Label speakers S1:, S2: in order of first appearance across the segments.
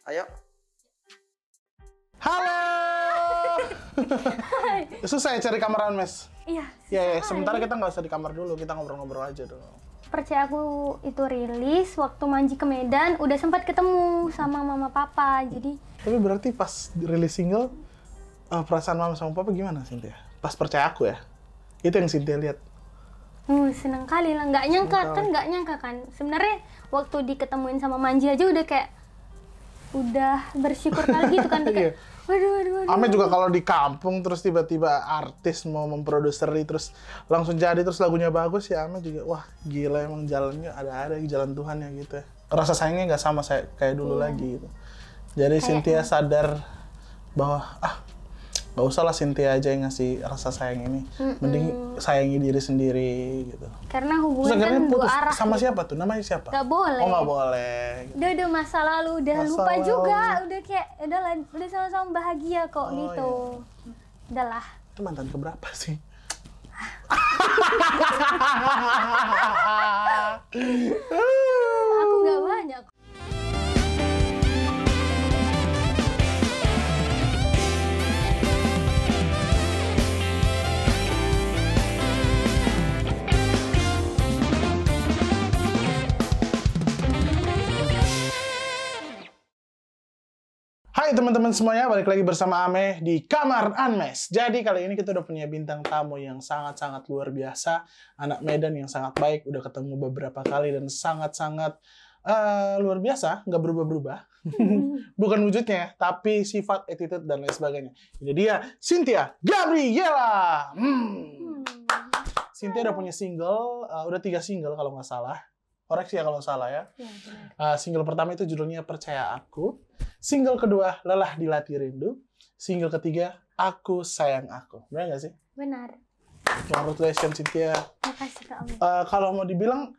S1: Ayo.
S2: Halo. Susah ya cari kamar Mes?
S3: Iya.
S2: Ya, sementara kita nggak usah di kamar dulu, kita ngobrol-ngobrol aja dulu.
S3: Percaya aku itu rilis waktu Manji ke Medan, udah sempat ketemu sama mama papa, jadi...
S2: Tapi berarti pas rilis single, perasaan mama sama papa gimana, Cynthia? Pas percaya aku ya? Itu yang Cynthia lihat.
S3: Seneng kali lah, nggak nyangka kan. Sebenarnya waktu diketemuin sama Manji aja udah kayak, udah bersyukur kali gitu kan. Kayak, waduh.
S2: Ame juga kalau di kampung terus tiba-tiba artis mau memproduseri terus langsung jadi terus lagunya bagus ya Ame juga wah gila emang jalannya ada jalan Tuhan ya gitu ya. Rasa sayangnya nggak sama saya kayak dulu lagi gitu. Jadi Cynthia sadar bahwa nggak usah lah Cynthia aja yang ngasih rasa sayang ini, mending sayangi diri sendiri gitu.
S3: Karena hubungan
S2: terus
S3: kan
S2: putus
S3: dua arah.
S2: sama
S3: gitu.
S2: siapa tuh? Namanya siapa?
S3: Gak boleh.
S2: Oh nggak boleh. Gitu.
S3: Udah masa lalu, udah
S2: Masa
S3: lupa
S2: lalu.
S3: juga, udah kayak udah sama-sama bahagia kok gitu.
S2: Iya.
S3: Udahlah.
S2: Itu mantan keberapa sih?
S3: Aku gak banyak.
S2: Hai teman-teman semuanya, balik lagi bersama Ame di Kamar Unmes. Jadi kali ini kita udah punya bintang tamu yang sangat-sangat luar biasa. Anak Medan yang sangat baik, udah ketemu beberapa kali dan sangat-sangat luar biasa, nggak berubah-berubah. Bukan wujudnya, tapi sifat, attitude, dan lain sebagainya. Ini dia, Cynthia Gabriela. Cynthia udah punya single, udah 3 single kalau nggak salah. Koreksi ya kalau salah ya. Single pertama itu judulnya Percaya Aku. Single kedua, Lelah Dilatih Rindu. Single ketiga, Aku Sayang Aku. Benar nggak sih?
S3: Benar.
S2: Congratulations, Cynthia.
S3: Makasih Kak Ami.
S2: Kalau mau dibilang,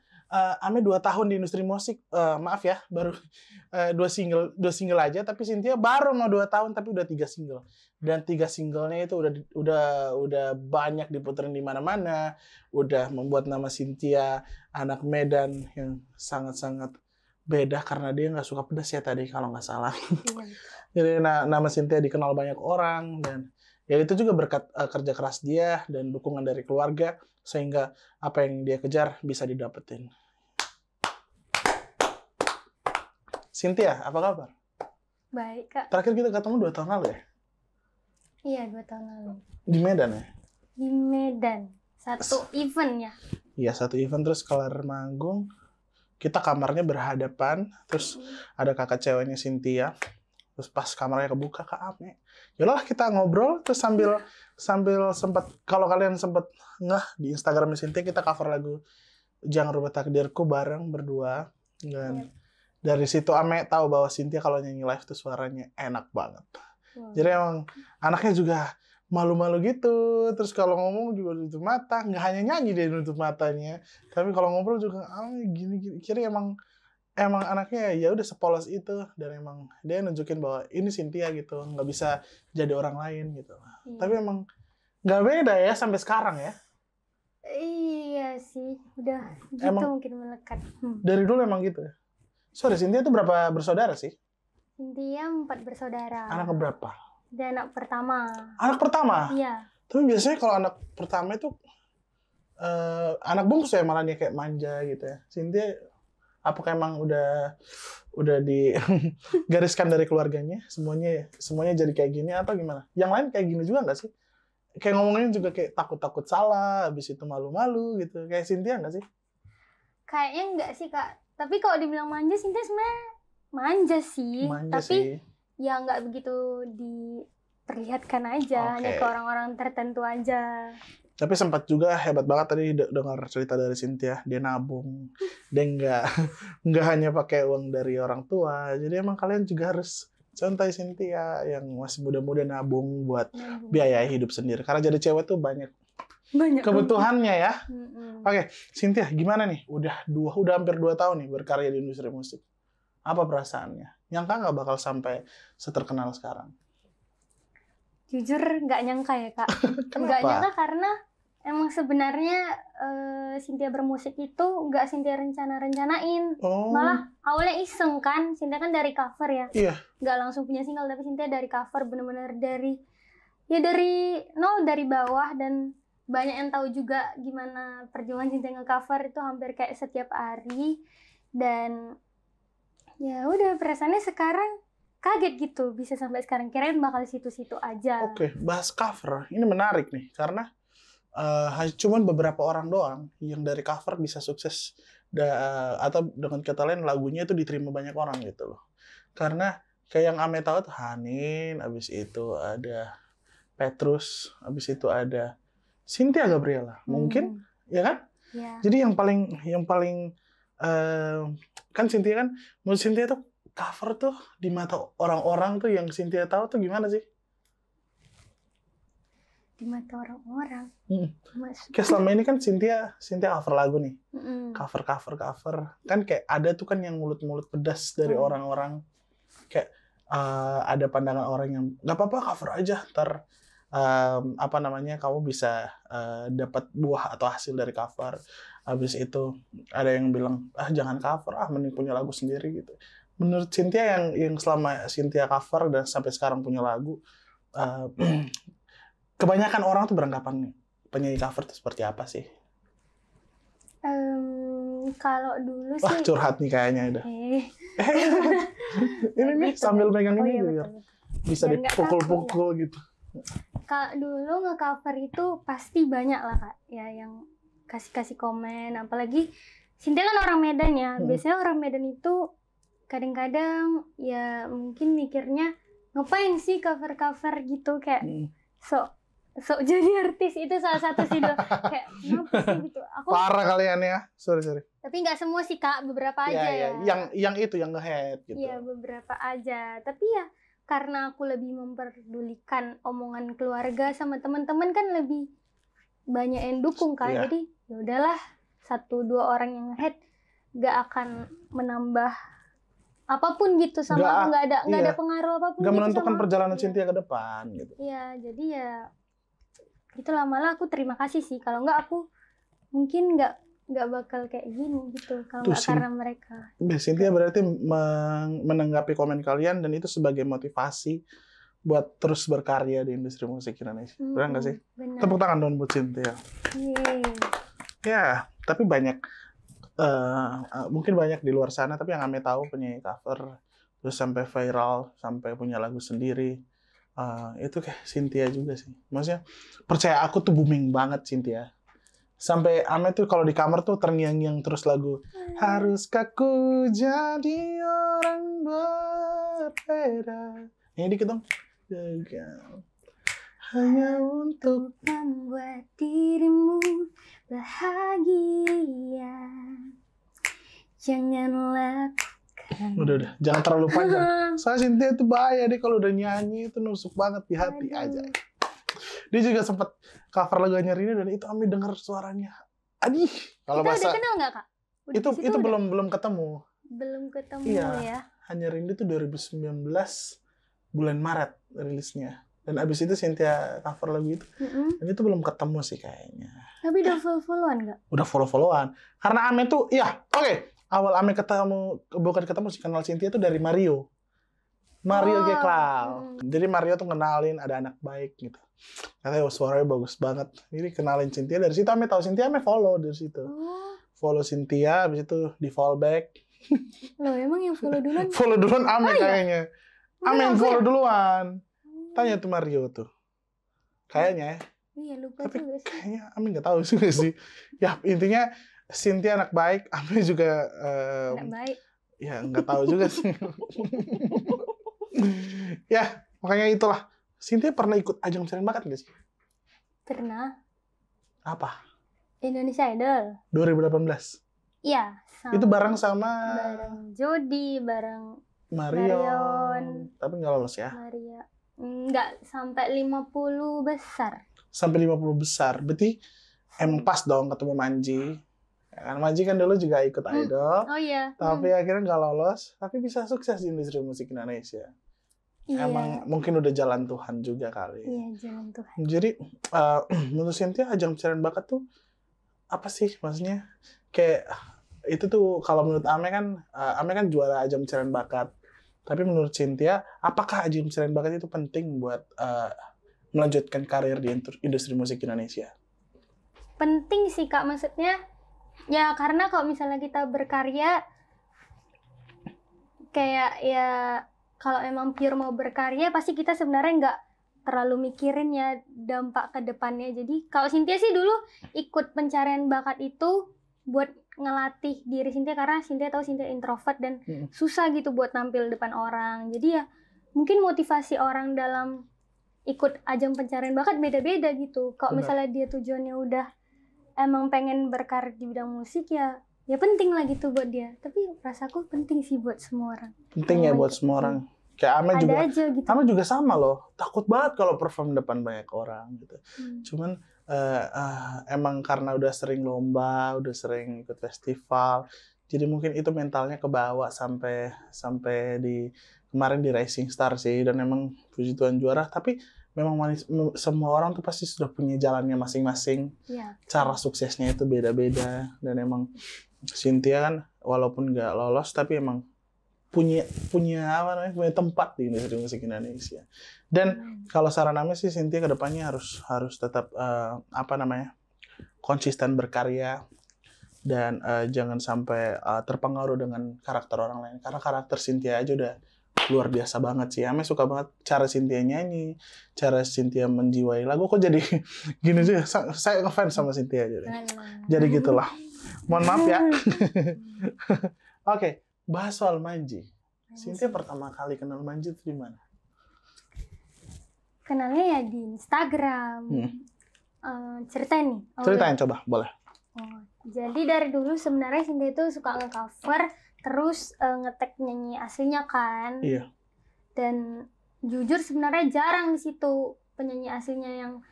S2: Ame 2 tahun di industri musik, maaf ya, baru 2 single aja, tapi Cynthia baru mau 2 tahun, tapi udah 3 single. Dan 3 singlenya itu udah banyak diputerin di mana-mana, udah membuat nama Cynthia, anak Medan yang sangat-sangat beda karena dia nggak suka pedas ya tadi kalau nggak salah. Jadi nama Cynthia dikenal banyak orang dan ya itu juga berkat kerja keras dia dan dukungan dari keluarga sehingga apa yang dia kejar bisa didapetin. Cynthia, apa kabar?
S3: Baik Kak.
S2: Terakhir kita ketemu 2 tahun lalu ya?
S3: Iya 2 tahun lalu.
S2: Di Medan ya?
S3: Di Medan. Satu event ya?
S2: Iya, 1 event terus kelar manggung. Kita kamarnya berhadapan, terus ada kakak ceweknya Cynthia. Terus pas kamarnya kebuka, Kak Ame. Yalah kita ngobrol, terus sambil sempat, kalau kalian sempat di Instagramnya Cynthia, kita cover lagu Jangan Rubah Takdirku bareng berdua. Dan dari situ Ame tahu bahwa Cynthia kalau nyanyi live tuh suaranya enak banget. Jadi emang anaknya juga malu-malu gitu, terus kalau ngomong juga nutup mata, nggak hanya nyanyi dia nutup matanya, tapi kalau ngobrol juga gini-gini. Kira emang anaknya ya udah sepolos itu dan emang dia nunjukin bahwa ini Cynthia gitu, nggak bisa jadi orang lain gitu. Tapi emang nggak beda ya sampai sekarang ya.
S3: Iya sih, udah gitu
S2: Emang
S3: mungkin melekat.
S2: Dari dulu emang gitu ya. Sorry, Cynthia itu berapa bersaudara sih?
S3: Cynthia 4 bersaudara.
S2: Anak berapa?
S3: Dan anak pertama.
S2: Anak pertama?
S3: Iya.
S2: Tapi biasanya kalau anak pertama itu anak bungsu ya malah dia kayak manja gitu ya. Cynthia apakah emang udah digariskan dari keluarganya semuanya jadi kayak gini apa gimana? Yang lain kayak gini juga nggak sih? Kayak ngomongin juga kayak takut salah, habis itu malu-malu gitu. Kayak Cynthia nggak sih?
S3: Kayaknya enggak sih Kak. Tapi kalau dibilang manja, Cynthia sebenarnya manja sih. Tapi ya nggak begitu diperlihatkan aja, hanya ke orang-orang tertentu aja.
S2: Tapi sempat juga hebat banget tadi dengar cerita dari Cynthia, dia nabung, dia nggak hanya pakai uang dari orang tua. Jadi emang kalian juga harus contoh Cynthia yang masih muda-muda nabung buat biaya hidup sendiri. Karena jadi cewek tuh banyak kebutuhannya ya. Oke, Cynthia gimana nih? Udah hampir 2 tahun nih berkarya di industri musik. Apa perasaannya? Nyangka nggak bakal sampai seterkenal sekarang?
S3: Jujur nggak nyangka ya Kak.
S2: Kenapa?
S3: Nggak nyangka karena emang sebenarnya Cynthia bermusik itu nggak Cynthia rencanain. Malah awalnya iseng kan. Cynthia kan dari cover ya.
S2: Iya.
S3: Nggak langsung punya single, tapi Cynthia dari cover, bener-bener dari nol, dari bawah. Dan banyak yang tahu juga gimana perjuangan Cynthia nge-cover itu hampir kayak setiap hari. Dan ya udah, perasaannya sekarang kaget gitu bisa sampai sekarang, kirain bakal situ-situ aja.
S2: Oke, bahas cover ini menarik nih karena cuman beberapa orang doang yang dari cover bisa sukses atau dengan kata lain lagunya itu diterima banyak orang gitu loh. Karena kayak yang Ame tahu tuh Hanin, abis itu ada Petrus, abis itu ada Cynthia Gabriela, mungkin ya kan?
S3: Yeah.
S2: Jadi yang paling kan Cynthia kan, menurut Cynthia tuh cover tuh di mata orang-orang tuh yang Cynthia tahu tuh gimana sih?
S3: Di mata orang-orang.
S2: Kayak selama ini kan Cynthia cover lagu nih. Cover. Kan kayak ada tuh kan yang mulut-mulut pedas dari orang-orang. Kayak ada pandangan orang yang nggak apa-apa cover aja, ntar kamu bisa dapat buah atau hasil dari cover. Habis itu ada yang bilang jangan cover, mending punya lagu sendiri gitu. Menurut Cynthia yang selama Cynthia cover dan sampai sekarang punya lagu, kebanyakan orang tuh beranggapan penyanyi cover itu seperti apa sih?
S3: Kalau dulu sih.
S2: Wah, curhat nih kayaknya udah. Ini nih sambil megang ini biar bisa dipukul-pukul gitu.
S3: Kalau dulu nge-cover itu pasti banyak lah Kak, ya yang kasih komen, apalagi Cynthia kan orang Medan ya. Biasanya orang Medan itu kadang-kadang ya mungkin mikirnya ngapain sih cover-cover gitu, kayak sok jadi artis, itu salah satu sih kayak kenapa sih gitu. Aku
S2: parah kalian ya, sorry.
S3: Tapi nggak semua sih Kak, beberapa aja ya.
S2: Yang nge-head gitu.
S3: Iya, beberapa aja. Tapi ya karena aku lebih memperdulikan omongan keluarga sama teman-teman, kan lebih banyak yang dukung kan. Jadi ya udahlah, 1-2 orang yang nge-head nggak akan menambah apapun gitu sama aku, nggak ada pengaruh apapun.
S2: Nggak
S3: gitu
S2: menentukan
S3: sama
S2: perjalanan Cynthia ke depan gitu.
S3: Iya, jadi ya itulah, malah aku terima kasih sih. Kalau nggak aku mungkin nggak bakal kayak gini gitu, kalau nggak karena mereka.
S2: Cynthia berarti menanggapi komen kalian dan itu sebagai motivasi buat terus berkarya di industri musik Indonesia. Benar nggak sih?
S3: Benar.
S2: Tepuk tangan dong buat Cynthia. Ya, tapi banyak mungkin banyak di luar sana, tapi yang Ame tahu penyanyi cover terus sampai viral, sampai punya lagu sendiri, itu kayak Cynthia juga sih. Maksudnya percaya aku tuh booming banget Cynthia. Sampai Ame tuh kalau di kamar tuh terngiang-ngiang terus lagu Haruskah ku jadi orang berbeda. Ini dikit dong. Hanya untuk
S3: membuat dirimu bahagia. Jangan lakukan.
S2: Udah. Jangan terlalu panjang. Soalnya Cynthia itu bahaya deh kalau udah nyanyi, itu nusuk banget di hati aja. Dia juga sempat cover lagunya Rini dan itu Ami dengar suaranya. Adih. Kalau bahasa.
S3: Udah kenal nggak Kak?
S2: Itu belum ketemu.
S3: Belum ketemu ya.
S2: Hanya Rindu tuh 2019 bulan Maret rilisnya. Dan abis itu Cynthia cover lagu itu. Dan itu belum ketemu sih kayaknya.
S3: Tapi udah follow-followan nggak?
S2: Udah follow-followan. Karena Ame tuh, awal Ame bukan ketemu sih, kenal Cynthia tuh dari Mario. Mario Geklau. Jadi Mario tuh kenalin ada anak baik gitu. Katanya suaranya bagus banget. Jadi kenalin Cynthia dari situ. Ame tahu Cynthia, Ame follow dari situ. Follow Cynthia, abis itu di follow back.
S3: Loh, emang yang follow duluan?
S2: Follow duluan Ame kayaknya. Ame yang follow duluan. Tanya tuh Mario tuh. Kayaknya.
S3: Iya, lupa
S2: tapi
S3: juga sih.
S2: Kayaknya Ame nggak tahu juga sih. Ya intinya Cynthia anak baik, Ame juga
S3: anak baik.
S2: Ya nggak tahu juga sih. Ya makanya itulah. Cynthia pernah ikut ajang pencarian bakat nggak sih?
S3: Pernah.
S2: Apa?
S3: Indonesia Idol.
S2: 2018.
S3: Iya.
S2: Itu bareng sama.
S3: Bareng Jody, bareng
S2: Marion. Tapi nggak lolos ya?
S3: Maria. Nggak sampai 50 besar.
S2: Sampai 50 besar. Berarti emang pas dong ketemu Manji. Ya kan Manji kan dulu juga ikut idol.
S3: Oh iya.
S2: Tapi akhirnya nggak lolos. Tapi bisa sukses di industri musik Indonesia. Emang mungkin udah jalan Tuhan juga kali.
S3: Iya, jalan Tuhan.
S2: Jadi menurut Cynthia ajang pencarian bakat tuh apa sih maksudnya? Kayak itu tuh kalau menurut Ame kan juara ajang pencarian bakat. Tapi menurut Cynthia, apakah ajang pencarian bakat itu penting buat melanjutkan karir di industri musik Indonesia?
S3: Penting sih Kak, maksudnya ya karena kalau misalnya kita berkarya kayak ya kalau emang pure mau berkarya pasti kita sebenarnya nggak terlalu mikirin ya dampak ke depannya. Jadi kalau Cynthia sih dulu ikut pencarian bakat itu buat ngelatih diri Cynthia karena Cynthia tahu Cynthia introvert dan susah gitu buat tampil depan orang. Jadi ya mungkin motivasi orang dalam ikut ajang pencarian bakat beda-beda gitu. Kalau misalnya dia tujuannya udah emang pengen berkarir di bidang musik ya penting lah gitu buat dia. Tapi rasaku penting sih buat semua orang.
S2: Penting ya buat semua orang. Kayak Ame juga sama loh. Takut banget kalau perform depan banyak orang gitu. Cuman emang karena udah sering lomba, udah sering ikut festival, jadi mungkin itu mentalnya kebawa sampai di kemarin di Rising Star sih, dan emang puji Tuhan juara. Tapi memang semua orang tuh pasti sudah punya jalannya masing-masing. Cara suksesnya itu beda-beda, dan emang Cynthia kan walaupun nggak lolos tapi emang punya tempat di industri musik Indonesia. Dan kalau saran Ame sih Cynthia kedepannya harus tetap konsisten berkarya dan jangan sampai terpengaruh dengan karakter orang lain, karena karakter Cynthia aja udah luar biasa banget sih. Ame suka banget cara Cynthia nyanyi, cara Cynthia menjiwai lagu. Kok jadi gini sih? Saya ngefans sama Cynthia jadi gitulah. Mohon maaf ya. Oke. Bahas soal Manji. Cynthia pertama kali kenal Manji itu di mana?
S3: Kenalnya ya di Instagram. Ceritain nih.
S2: Ceritain coba, boleh.
S3: Jadi dari dulu sebenarnya Cynthia itu suka nge-cover, terus nge-tag nyanyi aslinya kan.
S2: Iya.
S3: Dan jujur sebenarnya jarang di situ penyanyi aslinya yang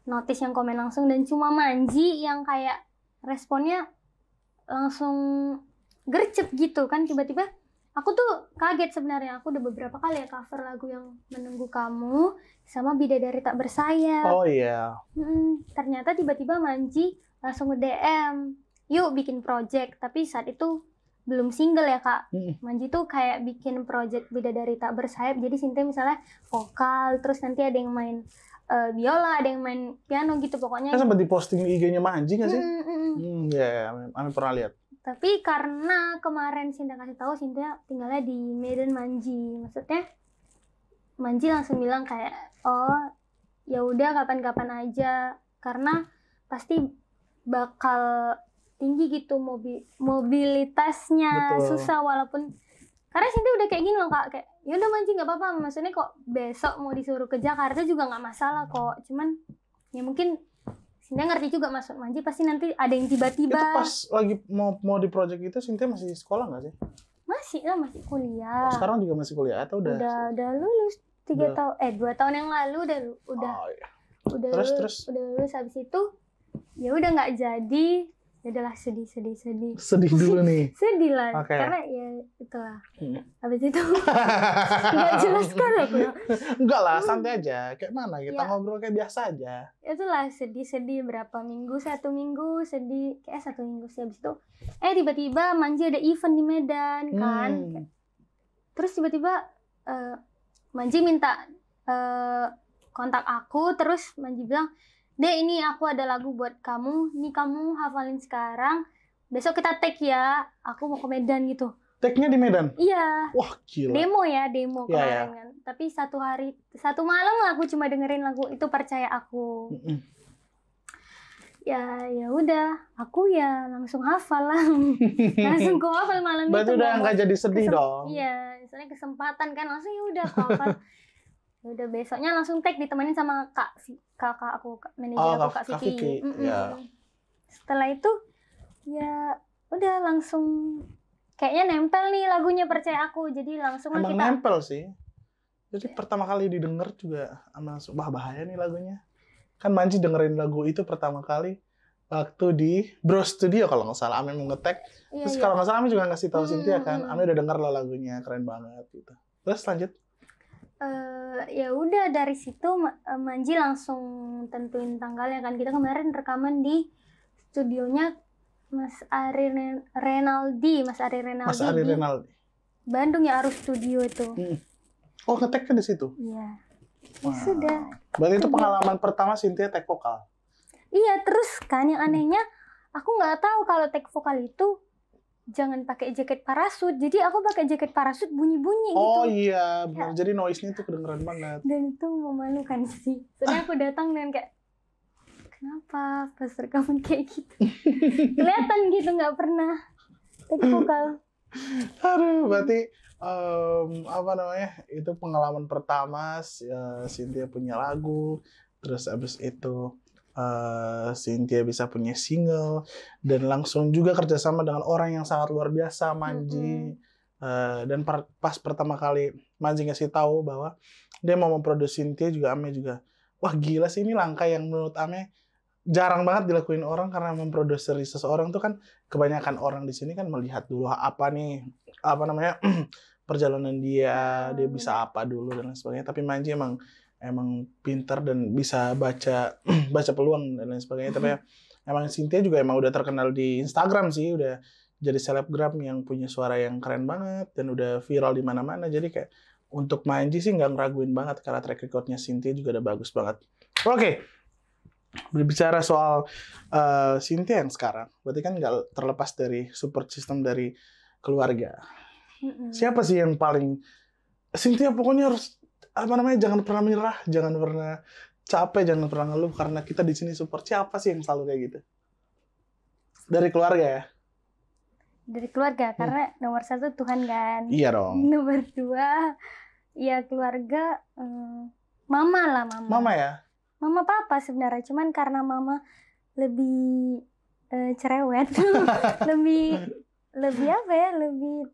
S3: notice, yang komen langsung, dan cuma Manji yang kayak responnya langsung gercep gitu kan. Tiba-tiba aku tuh kaget sebenarnya. Aku udah beberapa kali ya cover lagu yang Menunggu Kamu sama Bidadari Tak Bersayap.
S2: Oh iya.
S3: Ternyata tiba-tiba Manji langsung nge-DM, yuk bikin project. Tapi saat itu belum single ya Kak. Manji tuh kayak bikin project Bidadari Tak Bersayap. Jadi Cynthia misalnya vokal, terus nanti ada yang main biola, ada yang main piano gitu pokoknya.
S2: Kan sempat diposting IG-nya Manji nggak sih? Ame pernah lihat.
S3: Tapi karena kemarin Cynthia kasih tahu Cynthia tinggalnya di Medan Manji, maksudnya Manji langsung bilang kayak, oh ya udah kapan-kapan aja, karena pasti bakal tinggi gitu mobilitasnya. Betul. Susah walaupun karena Cynthia udah kayak gini loh Kak, kayak ya udah Manji nggak apa-apa, maksudnya kok besok mau disuruh ke Jakarta juga nggak masalah kok, cuman ya mungkin Cynthia ngerti juga maksud Manji pasti nanti ada yang tiba-tiba.
S2: Itu pas lagi mau di project itu Cynthia masih sekolah nggak sih?
S3: Masih lah, masih kuliah.
S2: Sekarang juga masih kuliah atau udah?
S3: Udah lulus 2 tahun yang lalu udah
S2: terus
S3: udah lulus. Habis itu ya udah nggak jadi. Ya udahlah, sedih
S2: dulu nih.
S3: Sedih lah, karena ya itulah. Habis itu nggak jelas kan aku.
S2: Enggak lah, santai aja. Kayak mana kita ngobrol kayak biasa aja.
S3: Itulah sedih berapa minggu, 1 minggu sedih, kayak 1 minggu sih. Habis itu tiba-tiba Manji ada event di Medan kan. Terus tiba-tiba Manji minta kontak aku, terus Manji bilang, Dek, ini aku ada lagu buat kamu, ini kamu hafalin sekarang, besok kita tag ya, aku mau ke Medan gitu.
S2: Tagnya di Medan?
S3: Iya.
S2: Wah gila.
S3: Demo kemarin kan. Tapi 1 malam lah aku cuma dengerin lagu itu, Percaya Aku. Ya udah, aku ya langsung hafal lah. Langsung ku hafal malam itu.
S2: Berarti udah nggak jadi sedih dong?
S3: Iya, misalnya kesempatan kan, langsung ya udah aku hafal. Udah besoknya langsung tag, ditemenin sama kakak aku, manajer aku, Kak Vicky. Setelah itu ya udah langsung kayaknya nempel nih lagunya Percaya Aku, jadi langsung
S2: emang kita nempel sih. Jadi pertama kali didengar juga langsung bahaya nih lagunya. Kan Manji dengerin lagu itu pertama kali waktu di Bro Studio kalau nggak salah. Ame mau nge-tag. Terus kalau nggak salah Ame juga ngasih tahu Cynthia kan, Ame udah denger lah lagunya, keren banget gitu. Terus lanjut.
S3: Ya udah dari situ Manji langsung tentuin tanggalnya kan. Kita kemarin rekaman di studionya Mas Ari Renaldi.
S2: Mas Ari Renaldi.
S3: Bandung ya, Arus Studio itu.
S2: Oh, ngeteknya di situ?
S3: Iya.
S2: Wow.
S3: Sudah.
S2: Berarti itu pengalaman pertama Cynthia take vokal?
S3: Iya, terus kan yang anehnya aku nggak tahu kalau take vokal itu jangan pakai jaket parasut. Jadi aku pakai jaket parasut bunyi-bunyi gitu.
S2: Oh iya, benar. Ya. Jadi noise-nya tuh kedengeran banget.
S3: Dan itu memalukan sih. Soalnya aku datang dan kayak, kenapa pas rekaman kayak gitu? Kelihatan gitu nggak pernah take vokal.
S2: Aduh, berarti apa namanya? Itu pengalaman pertama Cynthia punya lagu, terus abis itu Cynthia bisa punya single dan langsung juga kerjasama dengan orang yang sangat luar biasa, Manji. Dan pas pertama kali Manji ngasih tahu bahwa dia mau memproduksi Cynthia juga, Ame juga, wah gila sih, ini langkah yang menurut Ame jarang banget dilakuin orang, karena memproduksi seseorang tuh kan kebanyakan orang di sini kan melihat dulu apa namanya perjalanan dia bisa apa dulu dan lain sebagainya. Tapi Manji emang pintar dan bisa baca peluang dan lain sebagainya. Tapi emang Cynthia juga emang udah terkenal di Instagram sih, udah jadi selebgram yang punya suara yang keren banget dan udah viral di mana-mana. Jadi kayak untuk Manji sih nggak ngeraguin banget, karena track recordnya Cynthia juga udah bagus banget. Oke. Berbicara soal Cynthia yang sekarang, berarti kan nggak terlepas dari support system dari keluarga. Siapa sih yang paling Cynthia pokoknya harus jangan pernah menyerah, jangan pernah capek, jangan pernah ngeluh karena kita di sini support. Siapa sih yang selalu kayak gitu? Dari keluarga ya?
S3: Dari keluarga, karena nomor 1 Tuhan kan.
S2: Iya dong.
S3: Nomor 2 ya keluarga, mama lah, mama.
S2: Mama ya?
S3: Mama papa sebenarnya, cuman karena mama lebih cerewet, lebih apa ya, lebih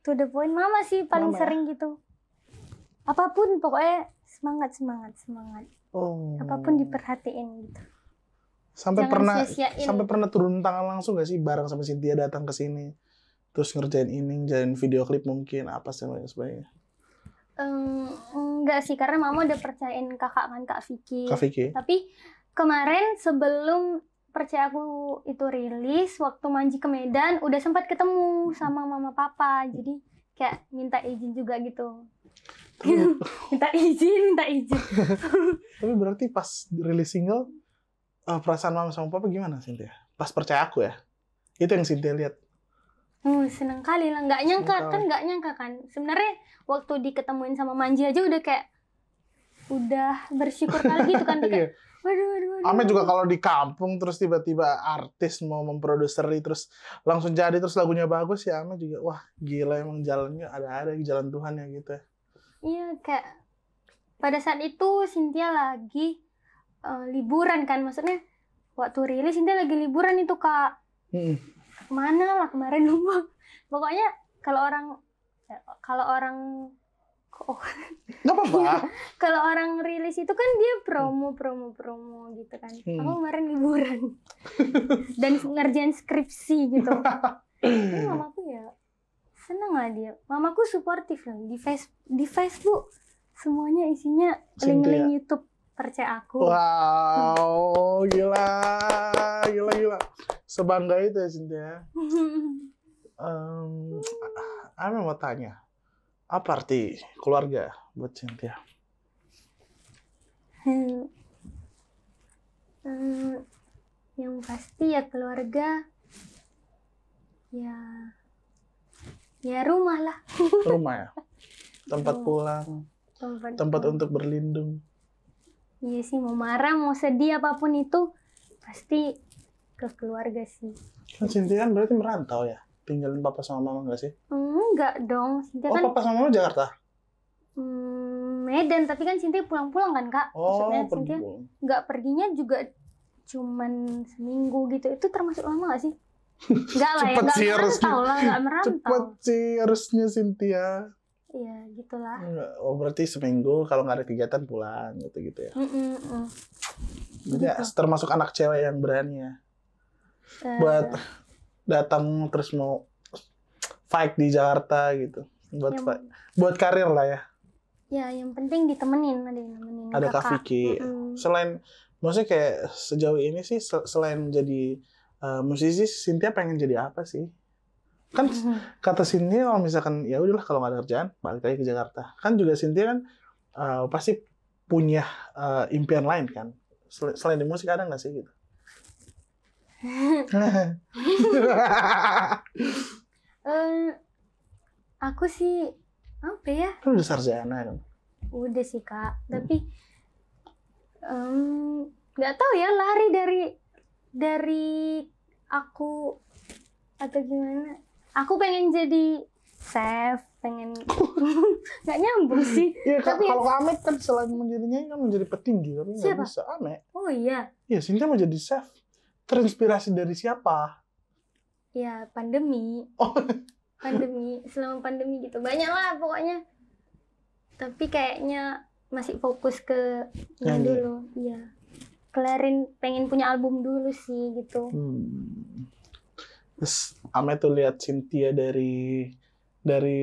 S3: to the point. Mama sih paling sering gitu. Apapun pokoknya semangat. Oh. Apapun diperhatiin gitu.
S2: Sampai pernah turun tangan langsung gak sih bareng sama Cynthia datang ke sini, terus ngerjain ini, ngerjain video klip mungkin apa sih sebagainya?
S3: Enggak sih, karena mama udah percayain kakak kan, Kak Vicky. Tapi kemarin sebelum Percaya Aku itu rilis, waktu Manji ke Medan udah sempat ketemu sama mama papa, jadi kayak minta izin juga gitu. minta izin.
S2: Tapi berarti pas rilis single, perasaan mama sama papa gimana Cynthia? Pas Percaya Aku ya? Itu yang Cynthia lihat.
S3: Seneng kali lah, nggak nyangka kan. Sebenarnya waktu diketemuin sama Manji aja udah kayak udah bersyukur kali gitu kan, kayak waduh.
S2: Ame juga kalau di kampung terus tiba-tiba artis mau memproduseri terus langsung jadi, terus lagunya bagus ya, Ame juga wah gila, emang jalannya ada jalan Tuhan ya gitu ya.
S3: Iya, kayak pada saat itu Cynthia lagi liburan kan, maksudnya waktu rilis Cynthia lagi liburan itu Kak. Kemana lah kemarin lupa. Pokoknya kalau orang
S2: nggak apa-apa.
S3: Kalau orang rilis itu kan dia promo gitu kan. Aku kemarin liburan dan ngerjain skripsi gitu. Tapi mamaku ya seneng lah dia. Mamaku suportif lah di Facebook semuanya isinya link YouTube Percaya Aku.
S2: Wow, gila. Sebangga itu ya Cynthia. Ame mau tanya, apa arti keluarga buat Cynthia?
S3: Yang pasti ya keluarga, ya rumah lah.
S2: Rumah ya? Tempat pulang, tempat untuk berlindung.
S3: Iya sih, mau marah, mau sedih, apapun itu pasti ke keluarga sih.
S2: Kan Cynthia kan berarti merantau ya? Tinggalin papa sama mama nggak sih?
S3: Enggak dong. Cynthia kan
S2: papa sama mama Jakarta?
S3: Medan, tapi kan Cynthia pulang-pulang kan Kak. Maksudnya Cynthia nggak perginya juga cuman seminggu gitu. Itu termasuk lama nggak sih? Enggak lah ya, nggak merantau.
S2: Cepet sih harusnya Cynthia.
S3: Iya, gitulah.
S2: Oh, berarti seminggu kalau nggak ada kegiatan pulang gitu ya. Jadi termasuk anak cewek yang berani ya. Buat datang terus mau fight di Jakarta gitu. Buat karir lah ya.
S3: Ya, yang penting ditemenin, ada yang nemenin.
S2: Ada Kak Vicky. Selain, maksudnya kayak sejauh ini sih selain menjadi musisi, Cynthia pengen jadi apa sih? Kan kata Cynthia kalau misalkan ya udahlah kalau nggak ada kerjaan balik lagi ke Jakarta. Kan juga Cynthia kan pasti punya impian lain kan. Selain di musik ada nggak sih gitu?
S3: Aku sih apa ya?
S2: Kan udah sarjana kan?
S3: Udah sih Kak, tapi nggak tahu ya, lari dari aku atau gimana. Aku pengen jadi chef, pengen nggak nyambung sih.
S2: Iya,
S3: tapi
S2: kalau Amet kan selain menjadinya kan menjadi petinggi, tapi nggak bisa Amet.
S3: Oh iya.
S2: Iya, Cynthia mau jadi chef. Terinspirasi dari siapa?
S3: Ya pandemi.
S2: Oh.
S3: Pandemi, selama pandemi gitu banyak lah pokoknya. Tapi kayaknya masih fokus ke yang dulu. Iya. Kelarin pengen punya album dulu sih gitu.
S2: Terus Ame tuh lihat Cynthia dari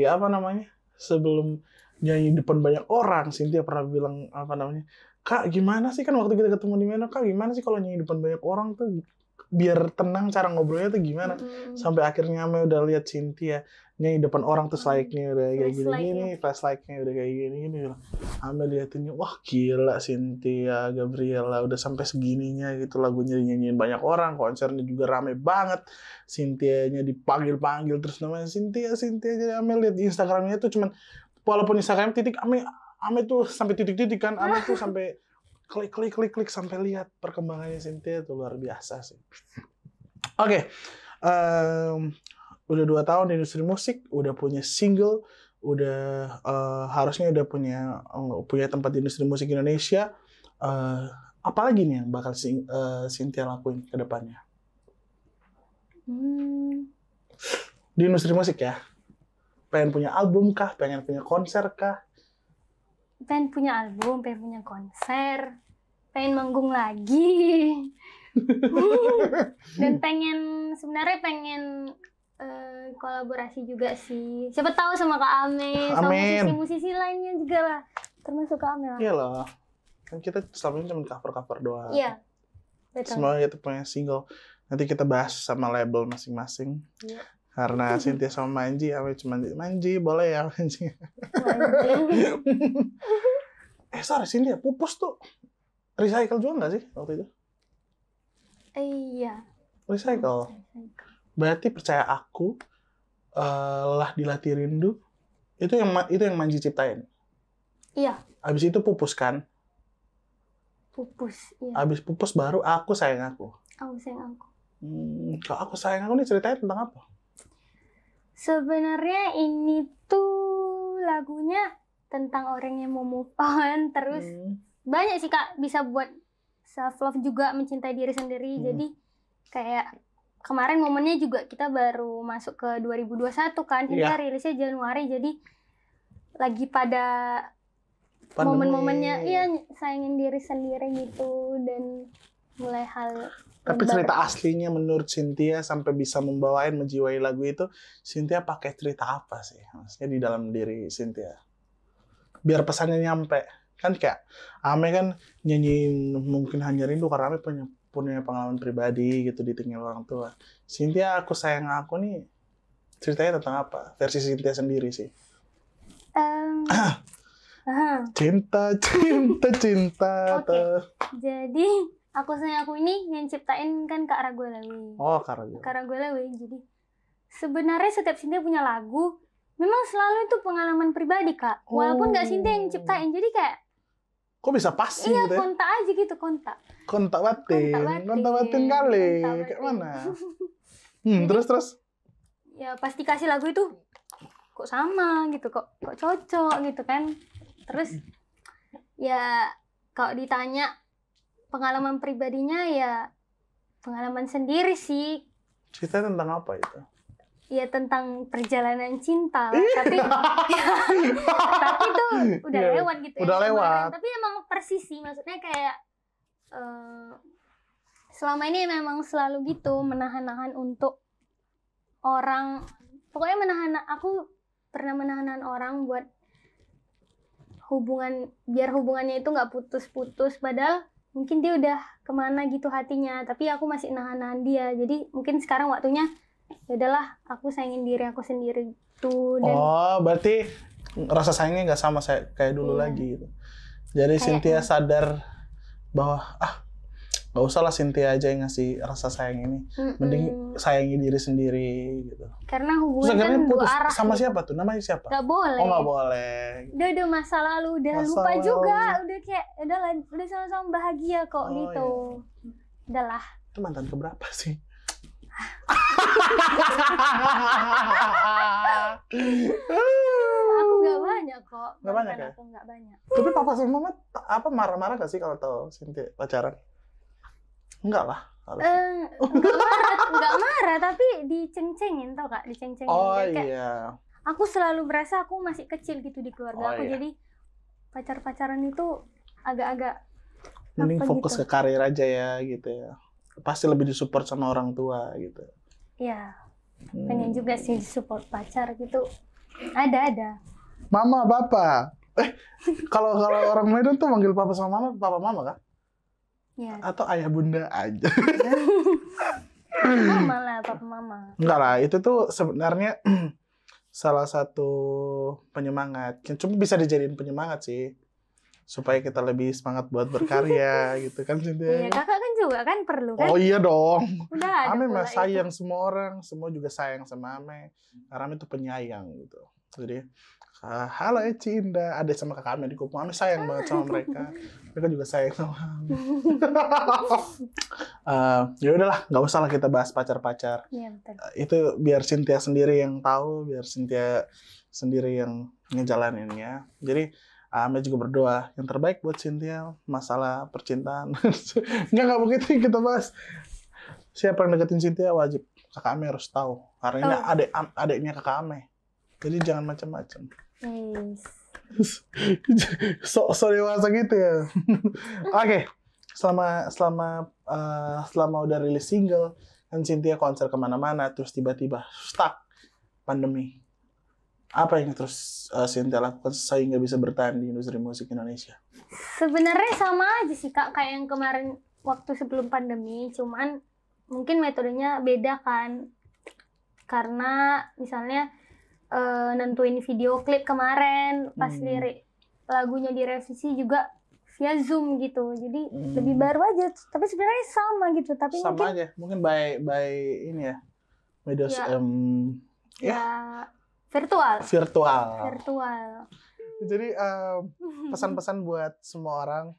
S2: apa namanya? Sebelum nyanyi depan banyak orang, Cynthia pernah bilang apa namanya? Kak, gimana sih kan waktu kita ketemu di mana? Kak, gimana sih kalau nyanyi depan banyak orang tuh biar tenang cara ngobrolnya tuh gimana? Sampai akhirnya Ame udah lihat Cynthia nyanyi depan orang tuh slide-nya udah kayak gini-gini, flashlight-nya udah kayak gini-gini. Ame liatinnya, wah gila Cynthia Gabriela udah sampai segininya gitu, lagunya dinyanyiin banyak orang, konsernya juga rame banget. Cynthia-nya dipanggil-panggil terus namanya Cynthia. Jadi Ame lihat di Instagramnya tuh cuman walaupun Instagram titik Ame tuh sampai titik-titik kan, Ame tuh sampai klik sampai lihat perkembangannya Cynthia tuh luar biasa sih. Oke. Udah 2 tahun di industri musik, udah punya single, udah harusnya udah punya tempat di industri musik Indonesia. Apalagi nih yang bakal Cynthia lakuin ke depannya? Di industri musik ya? Pengen punya album kah? Pengen punya konser kah?
S3: Pengen punya album, pengen punya konser, pengen manggung lagi. Dan sebenarnya pengen kolaborasi juga sih. Siapa tahu sama Kak Ame, sama musisi-musisi lainnya juga lah. Termasuk Kak Ame lah.
S2: Iya lah. Kan kita selama ini cuma cover-cover doang.
S3: Iya. Betul.
S2: Semoga kita punya single. Nanti kita bahas sama label masing-masing. Iya. Karena Cynthia sama Manji, Ame cuma Manji, boleh ya Manji. Sorry Cynthia, Pupus tuh recycle juga nggak sih waktu itu?
S3: Iya.
S2: Recycle. Berarti percaya aku, lah dilatih rindu, itu yang Manji ciptain.
S3: Iya.
S2: Abis itu Pupus kan?
S3: Pupus, iya.
S2: Abis Pupus baru Aku Sayang Aku.
S3: Aku Sayang Aku.
S2: Kalau Aku Sayang Aku nih ceritanya tentang apa?
S3: Sebenarnya ini tuh lagunya tentang orang yang mau move on, terus banyak sih Kak, bisa buat self love juga, mencintai diri sendiri. Jadi kayak kemarin momennya juga kita baru masuk ke 2021 kan, kita rilisnya Januari, jadi lagi pada momen-momennya sayangin diri sendiri gitu, dan mulai hal.
S2: Tapi cerita aslinya menurut Cynthia sampai bisa menjiwai lagu itu, Cynthia pakai cerita apa sih? Maksudnya di dalam diri Cynthia. Biar pesannya nyampe. Kan kayak Ame kan nyanyiin Mungkin Hanya Rindu karena Ame punya pengalaman pribadi gitu ditinggal orang tua. Cynthia Aku Sayang Aku nih ceritanya tentang apa? Versi Cynthia sendiri sih. Cinta.
S3: Okay. Jadi Aku Sayang Aku ini yang ciptain kan Kak Raguelawi.
S2: Oh, Kak
S3: Raguelawi. Jadi sebenarnya setiap Cynthia punya lagu memang selalu itu pengalaman pribadi Kak. Walaupun nggak Cynthia yang ciptain. Jadi kayak
S2: kok bisa pas sih
S3: gitu ya?
S2: kontak
S3: aja gitu, kontak
S2: batin kali. Kayak mana? Terus
S3: ya pasti kasih lagu itu kok sama gitu, kok cocok gitu kan. Terus ya kalau ditanya pengalaman pribadinya, ya pengalaman sendiri sih.
S2: Cerita tentang apa itu?
S3: Ya tentang perjalanan cinta, tapi tuh udah lewat gitu.
S2: Udah lewat.
S3: Tapi emang persis sih, maksudnya kayak selama ini memang selalu gitu, menahan-nahan untuk orang. Pokoknya aku pernah menahan orang buat biar hubungannya itu nggak putus-putus, padahal mungkin dia udah kemana gitu hatinya, tapi aku masih nahan dia. Jadi mungkin sekarang waktunya ya udahlah, aku sayangin diri aku sendiri tuh. Dan
S2: berarti rasa sayangnya nggak sama kayak dulu lagi gitu. Jadi Cynthia sadar bahwa nggak usah lah Cynthia aja yang ngasih rasa sayang ini, mending sayangi diri sendiri gitu.
S3: Karena hubungan kan dua arah.
S2: Sama siapa tuh? Namanya siapa?
S3: Gak boleh.
S2: Oh, nggak boleh.
S3: Udah masa lalu, udah lupa juga, udah kayak udah sama-sama bahagia kok gitu. Iya. Udahlah.
S2: Itu mantan keberapa sih?
S3: Aku nggak banyak kok.
S2: Nggak banyak ya?
S3: Aku nggak banyak.
S2: Tapi papa sama mama marah-marah gak sih kalau tahu Cynthia pacaran? Enggak lah.
S3: Nggak marah, tapi diceng-cengin tau kak, diceng-cengin.
S2: Iya.
S3: Aku selalu berasa aku masih kecil gitu di keluarga aku, jadi pacaran itu agak-agak.
S2: Mending fokus
S3: gitu.
S2: ke karir aja ya gitu ya. Pasti lebih disupport sama orang tua gitu.
S3: Iya. Pengen juga sih support pacar gitu. Ada.
S2: Mama, papa. Kalau orang Medan tuh manggil papa sama mama, papa mama kan?
S3: Ya.
S2: Atau ayah bunda aja.
S3: Mama lah, papa mama.
S2: Enggak lah, itu tuh sebenarnya salah satu penyemangat. Cuma bisa dijadiin penyemangat sih. Supaya kita lebih semangat buat berkarya gitu kan Cynthia.
S3: Iya, kakak kan juga kan perlu kan?
S2: Oh iya dong.
S3: Udah ada.
S2: Ame mah sayang semua orang, semua juga sayang sama Ame. Karena Ame itu penyayang gitu. Jadi halo Eci Indah, ada sama kakak Ame di Kupang. Ame sayang banget sama mereka. Mereka juga sayang sama Ame. Ya udahlah, nggak usah lah kita bahas pacar-pacar.
S3: Iya, betul.
S2: Itu biar Cynthia sendiri yang tahu, biar Cynthia sendiri yang ngejalaninnya. Jadi Ame juga berdoa yang terbaik buat Cynthia masalah percintaan. Nggak begitu kita bahas. Siapa yang deketin Cynthia wajib kakak Ame harus tahu. Karena ini adiknya kakak Ame. Jadi jangan macam-macam. So dewasa gitu ya. Oke. Selama udah rilis single, kan Cynthia konser kemana-mana, terus tiba-tiba stuck pandemi. Apa yang terus Cynthia lakukan sehingga bisa bertahan di industri musik Indonesia?
S3: Sebenarnya sama aja sih kak, kayak yang kemarin waktu sebelum pandemi, cuman mungkin metodenya beda kan. Karena misalnya nentuin video klip kemarin, pas lirik lagunya direvisi juga via Zoom gitu, jadi lebih baru aja. Tapi sebenarnya sama gitu, tapi
S2: sama
S3: mungkin
S2: aja, mungkin by ini ya, media
S3: virtual.
S2: Jadi pesan-pesan buat semua orang,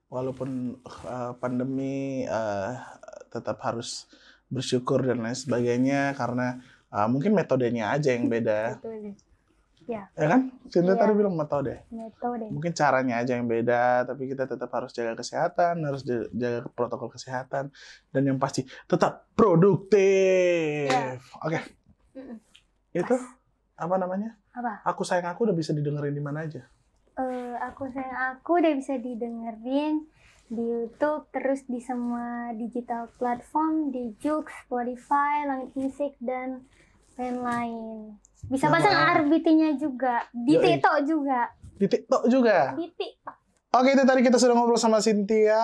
S2: walaupun pandemi tetap harus bersyukur dan lain sebagainya, karena mungkin metodenya aja yang beda. Ya kan? Cynthia tadi bilang metode. Mungkin caranya aja yang beda, tapi kita tetap harus jaga kesehatan, harus jaga protokol kesehatan, dan yang pasti tetap produktif. Oke. Itu apa namanya? Aku Sayang Aku udah bisa didengerin di mana aja?
S3: Aku Sayang Aku udah bisa didengerin di YouTube, terus di semua digital platform, di Joox, Spotify, Langit Musik, dan lain-lain. Bisa pasang RBT-nya juga. Di TikTok juga.
S2: Di TikTok juga?
S3: Di TikTok.
S2: Oke, itu tadi kita sudah ngobrol sama Cynthia.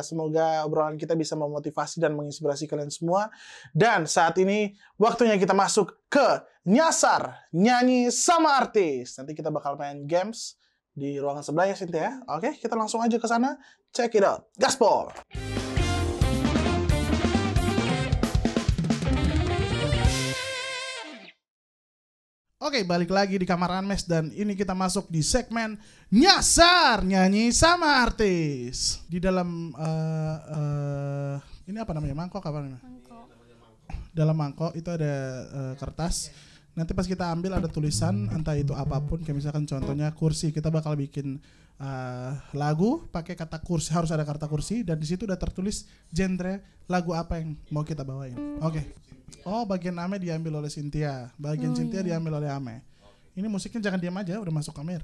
S2: Semoga obrolan kita bisa memotivasi dan menginspirasi kalian semua. Dan saat ini waktunya kita masuk ke Nyasar, Nyanyi Sama Artis. Nanti kita bakal main games di ruangan sebelah ya Cynthia. Oke, kita langsung aja ke sana. Check it out. Gaspol! Oke, balik lagi di Kamar Anmes dan ini kita masuk di segmen Nyasar Nyanyi Sama Artis. Di dalam ini apa namanya? Mangkok apa namanya? Dalam mangkok itu ada kertas. Nanti pas kita ambil ada tulisan, entah itu apapun, kayak misalkan contohnya kursi. Kita bakal bikin lagu pakai kata kursi, harus ada kata kursi, dan di situ udah tertulis genre lagu apa yang mau kita bawain. Oke. Oh, bagian Ame diambil oleh Cynthia, bagian Cynthia diambil oleh Ame. Ini musiknya jangan diam aja, udah masuk kamera.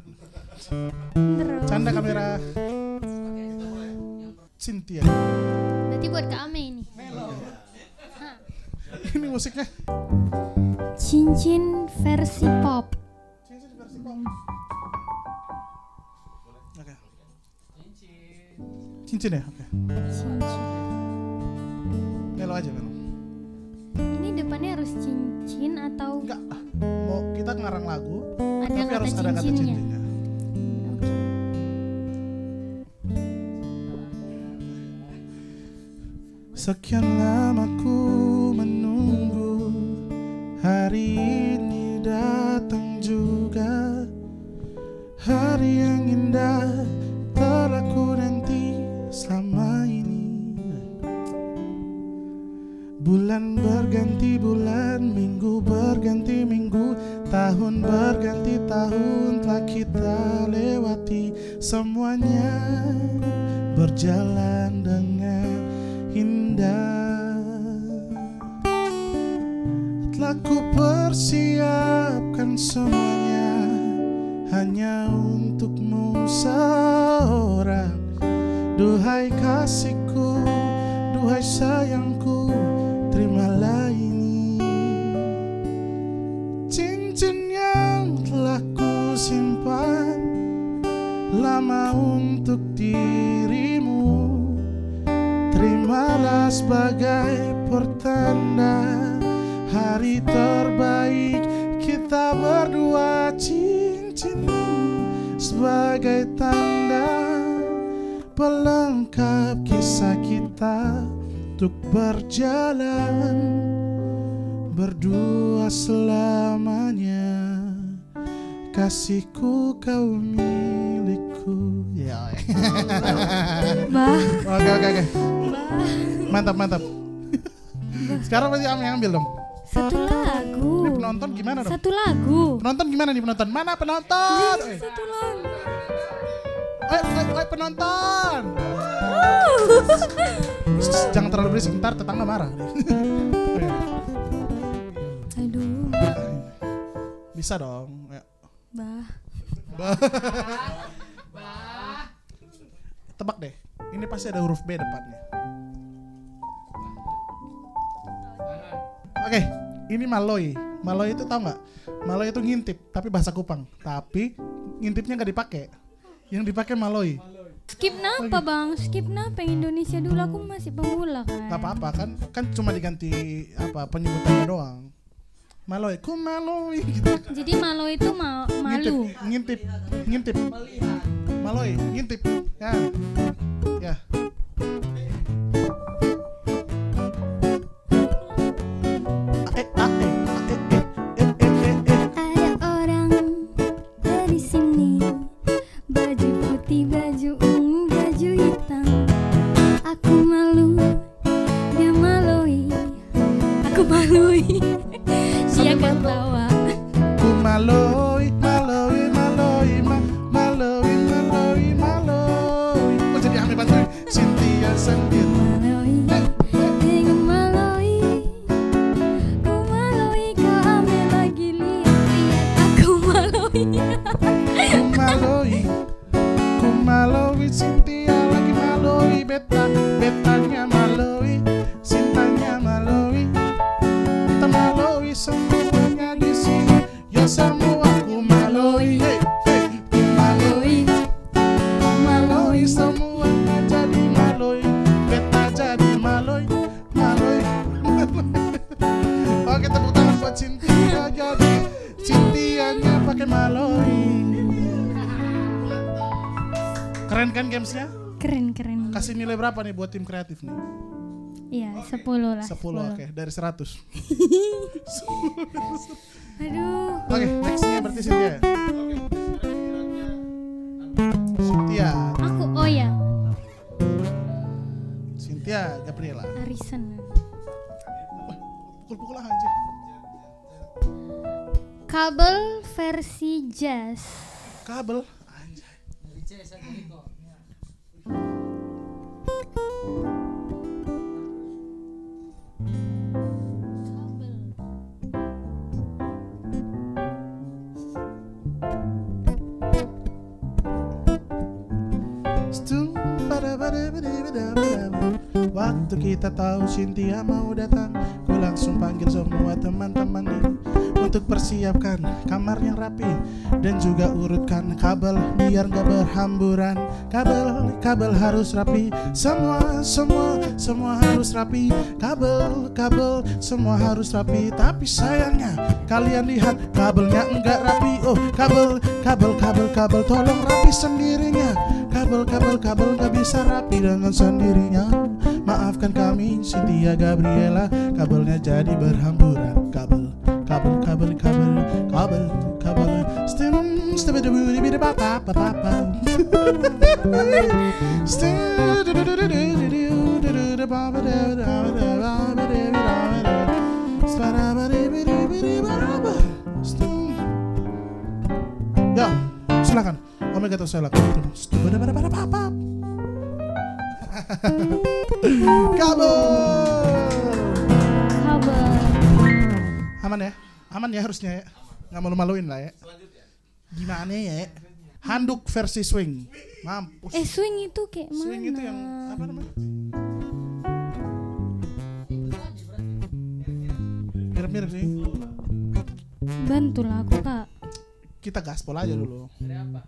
S2: Canda kamera. Cynthia.
S3: Berarti buat Kak Ame ini.
S2: Ini musiknya.
S3: Cincin versi pop.
S2: Cincin ya? Oke.
S3: Cincin.
S2: Melo aja Melo.
S3: Ini depannya harus cincin atau?
S2: Enggak. Mau kita ngarang lagu,
S3: Ada
S2: tapi
S3: kata
S2: harus ada kata
S3: cincinnya.
S2: cincinnya.
S3: Oke.
S2: Sekian lama ku menunggu, hari ini datang juga. Hari yang indah telah ku nanti selama ini. Bulan berganti bulan, minggu berganti minggu, tahun berganti tahun telah kita lewati. Semuanya berjalan dengan indah. Telah ku persiapkan semuanya hanya untukmu seorang. Duhai kasihku, duhai sayangku, terimalah ini. Cincin yang telah ku simpan lama untuk dirimu, terimalah sebagai pertanda hari terbaik kita berdua. Cincin sebagai tanda pelengkap kisah kita untuk berjalan berdua selamanya. Kasihku kau milikku. Ya.
S3: Bah.
S2: Oke.
S3: Bah.
S2: Mantap. Sekarang berarti Ami ambil dong.
S3: Satu lagu.
S2: Ini penonton gimana dong?
S3: Satu lagu.
S2: Penonton gimana nih penonton? Mana penonton?
S3: Satu lagu.
S2: Oi penonton. Jangan terlalu berisik, ntar tetangga marah.
S3: Aduh.
S2: Bisa dong. Ayo.
S3: Bah.
S2: Tebak deh. Ini pasti ada huruf B depannya. Oke, ini maloi. Maloi itu tahu nggak? Maloi itu ngintip, tapi bahasa Kupang. Tapi ngintipnya nggak dipakai. Yang dipakai maloi.
S3: Skip napa bang? Skip napa yang Indonesia dulu, aku masih pemula kan.
S2: Gak apa-apa kan cuma diganti apa penyebutannya doang. Maloi, ku maloi gitu.
S3: Jadi malu itu malu.
S2: Ngintip. Maloi, ngintip. Ya.
S3: Ada orang dari sini, baju putih, baju ungu, baju hitam. Aku malu, dia malui. Aku malui, dia ketawa.
S2: Ku maloi. Oh jadi Ami bantuin. Cynthia sendiri.
S3: Malui, dengan malui. Ku malui, kau ambil lagi, lihat aku malui.
S2: Ku maloi, Cynthia lagi maloi, betanya maloi, cintanya maloi, kita maloi semuanya di sini, ya semua ku maloi, ku maloi semuanya jadi maloi, beta jadi maloi. Oke, tepuk tangan buat Cynthia, jadi Cynthianya pakai maloi. Keren kan gamesnya?
S3: Keren.
S2: Kasih nilai berapa nih buat tim kreatif nih?
S3: Iya, 10 lah.
S2: 10, oke, dari 100.
S3: Aduh.
S2: Oke, nextnya berarti Cynthia. Cynthia.
S3: Aku, oh ya,
S2: Cynthia Gabriela.
S3: Arisen.
S2: Pukul-pukul lah anjir.
S3: Kabel versi jazz.
S2: Kabel. Anjay. Waktu kita tahu Cynthia mau datang, ku langsung panggil semua teman-teman ini untuk persiapkan kamar yang rapi, dan juga urutkan kabel biar gak berhamburan. Kabel harus rapi, semua harus rapi. Kabel semua harus rapi. Tapi sayangnya kalian lihat kabelnya enggak rapi. Oh, kabel tolong rapi sendirinya. Kabel gak bisa rapi dengan sendirinya. Maafkan kami Cynthia Gabriela, kabelnya jadi berhamburan. Kabel ya, silakan. Omega atau saya lakukan. Kabel. Aman ya harusnya ya. Nggak malu-maluin lah ya. Gimana ya? Handuk versi swing. Mampus.
S3: Swing itu kayak mana?
S2: Swing itu yang apa namanya? Mirip-mirip sih.
S3: Bantulah aku, Kak.
S2: Kita gaspol aja dulu. Dari apa?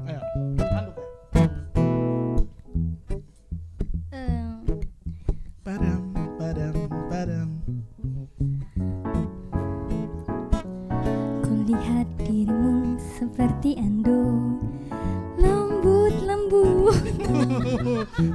S2: Ayo, handuk. Padam.
S3: Kulihat dirimu seperti anduk, lembut.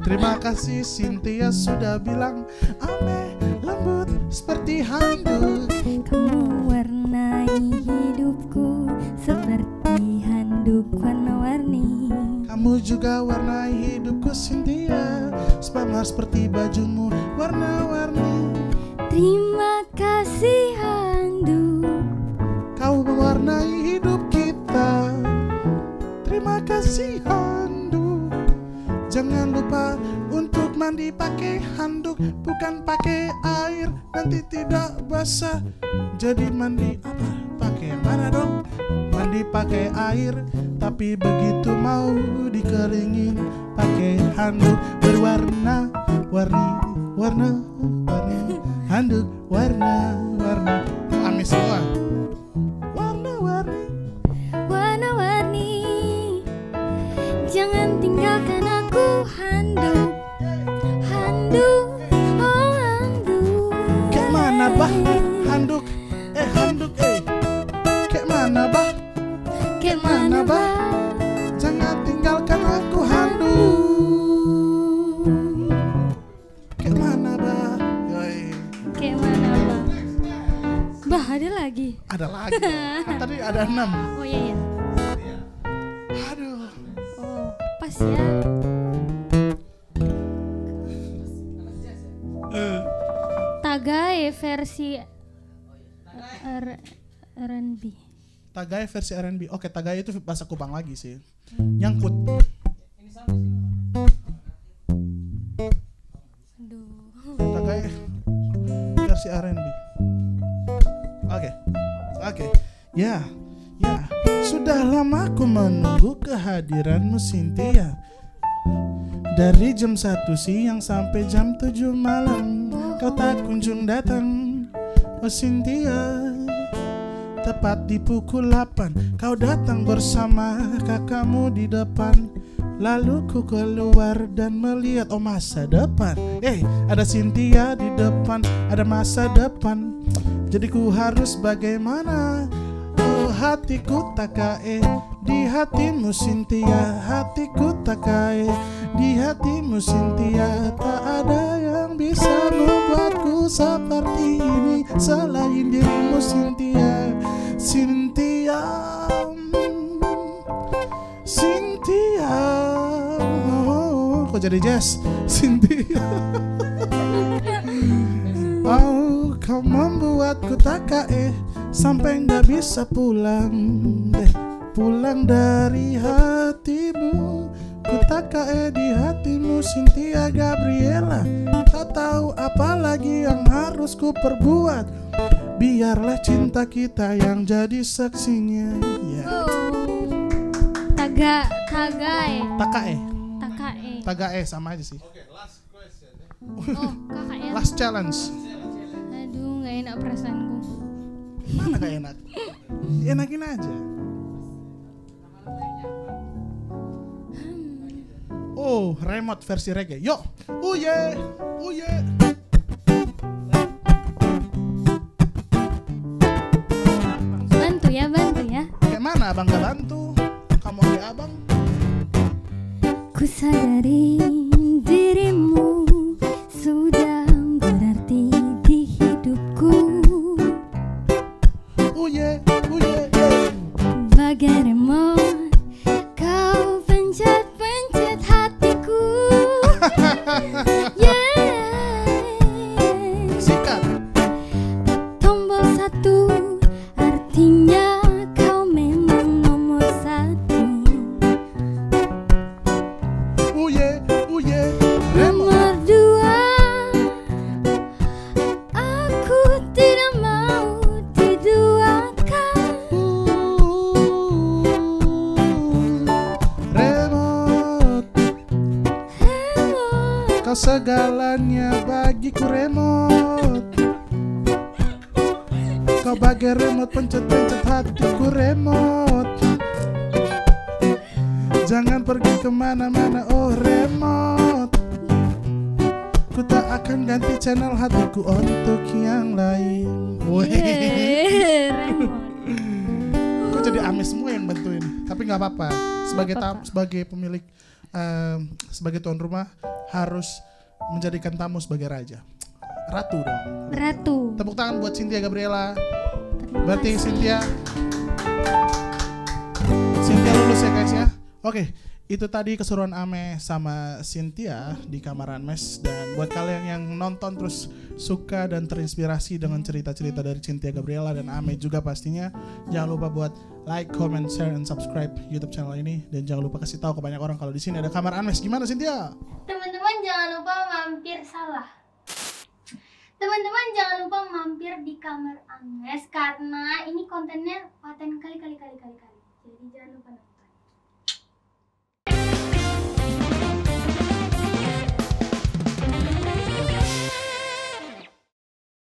S2: Terima kasih Cynthia sudah bilang ame lembut seperti handuk.
S3: Kamu warnai hidupku seperti handuk warna-warni.
S2: Kamu juga warnai hidupku Cynthia, sama seperti bajumu warna-warni.
S3: Terima kasih handuk,
S2: kau mewarnai hidup kita. Terima kasih handuk. Jangan lupa untuk mandi pakai handuk, bukan pakai air, nanti tidak basah. Jadi mandi apa? Pakai yang mana dong? Mandi pakai air, tapi begitu mau dikeringin pakai handuk berwarna-warni. Handuk warna-warni. Amis semua.
S3: warna-warni. Jangan tinggalkan aku handuk. Oh handuk.
S2: Kayak mana bah? Handuk. Kayak mana bah?
S3: Kayak mana bah?
S2: Jangan tinggalkan aku handuk. Kayak mana bah? Yoi.
S3: Kayak mana bah? Bah ada lagi.
S2: Ada lagi. Tadi ada 6.
S3: Oh iya.
S2: Aduh.
S3: Oh pas ya. Tagae versi R&B.
S2: Tagae versi R&B. Oke, Tagae itu bahasa Kupang lagi sih. Nyangkut.
S3: Aduh.
S2: Tagae versi R&B. Oke. Ya. Sudah lama aku menunggu kehadiranmu Cynthia. Dari jam 1 siang sampai jam 7 malam kau tak kunjung datang, oh Cynthia. Tepat di pukul 8 kau datang bersama kakakmu di depan. Lalu ku keluar dan melihat, oh masa depan. Ada Cynthia di depan, ada masa depan. Jadi ku harus bagaimana? Oh hatiku tak kae di hatimu Cynthia. Hatiku tak kae di hatimu Cynthia. Tak ada yang bisa membuatku seperti ini selain dirimu Cynthia. Cynthia. Kok jadi jazz? Cynthia. Oh, kau membuatku tak kae sampai nggak bisa pulang dari hatimu. Ku tak kae di hatimu Cynthia Gabriela. Tak tahu apa lagi yang harus ku perbuat. Biarlah cinta kita yang jadi saksinya.
S3: Oh. Tagae.
S2: Takae.
S3: Takae.
S2: Tagae sama aja sih.
S3: Oh, KKL.
S2: Last challenge.
S3: Aduh, nggak enak perasaanku.
S2: Mana gak enak? Enakin aja. Oh, remote versi reggae. Yuk. Uye. Uye.
S3: Bantu ya, bantu ya.
S2: Kayak mana abang gak bantu? Kamu ada abang?
S3: Ku sadari dirimu sudah berarti di hidupku.
S2: Uye. Uye.
S3: Bagai remote kau pencet-pencet hatiku.
S2: Sikat.
S3: Tombol 1 artinya kau memang nomor 1.
S2: Uye. Uye. Remote.
S3: Nomor 2, aku tidak mau diduakan.
S2: Remote.
S3: Remote.
S2: Kau segalanya bagiku remote. Kau bagai remote pencet-pencet hatiku remote. Jangan pergi kemana-mana oh remote. Ku tak akan ganti channel hatiku untuk yang lain.
S3: Remote.
S2: Kok jadi Ames semua yang bantuin. Tapi nggak apa-apa. Sebagai pemilik, sebagai tuan rumah harus menjadikan tamu sebagai raja. Ratu dong.
S3: Ratu.
S2: Tepuk tangan buat Cynthia Gabriela.
S3: Terima
S2: Berarti
S3: kasih.
S2: Cynthia lulus ya guys ya. Oke, itu tadi keseruan Ame sama Cynthia di kamar Unmesh. Dan buat kalian yang nonton terus suka dan terinspirasi dengan cerita-cerita dari Cynthia Gabriela dan Ame juga pastinya, jangan lupa buat like, comment, share, and subscribe YouTube channel ini. Dan jangan lupa kasih tahu ke banyak orang kalau di sini ada kamar Unmesh. Gimana Cynthia?
S3: Teman-teman jangan lupa Teman-teman jangan lupa mampir di kamar Unmesh karena ini kontennya paten kali. Jadi jangan lupa.